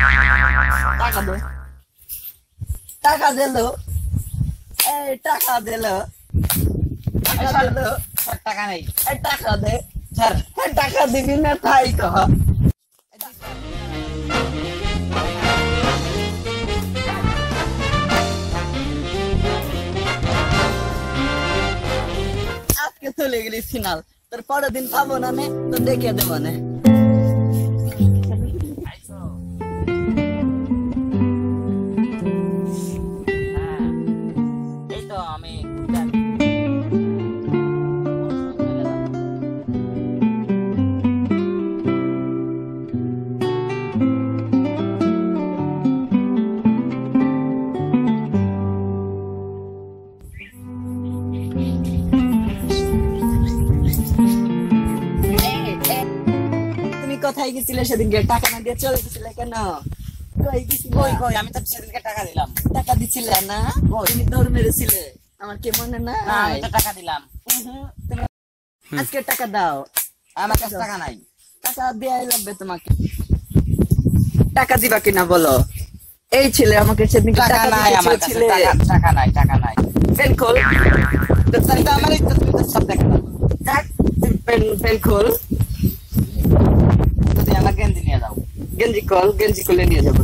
টাকা দে, টাকা দিলো, এই টাকা দিলো, টাকা দিলো, টাকা নেই এই টাকা দে, স্যার। এই টাকা দিবি না তাই তো। আজকে চলে গেলি ফিনাল, তোর পরের দিন পাবো না নে, তো দেখে দেবো না। এই তো আমি তুমি কোথায় গেছিলে সেদিনকে? টাকা না দিয়ে চলে গেছিলে কেন? কই গেছিলে? কই কই আমি তো সেদিনকে টাকা দিলাম। টাকা দিছিলে না? তুমি দৌড় মেরেছিলে, আমার কি মনে না? না আমি তো টাকা দিলাম। তুমি আজকে টাকা দাও। আমার কাছে টাকা নাই। টাকা দেয়াই লাগবে তোমাকে। টাকা দিবা কিনা বলো? এই ছেলে আমাকে সেদিন টাকা নাই আমার কাছে, টাকা নাই, টাকা নাই। পেন খোল, তো তাহলে তো আমারই তো, তুমি তো সব দেখা দাও। পেন খোল, তুমি আমার গেঞ্জি নিয়ে যাও। গেঞ্জি খোল, গেঞ্জি খুলে নিয়ে যাবো।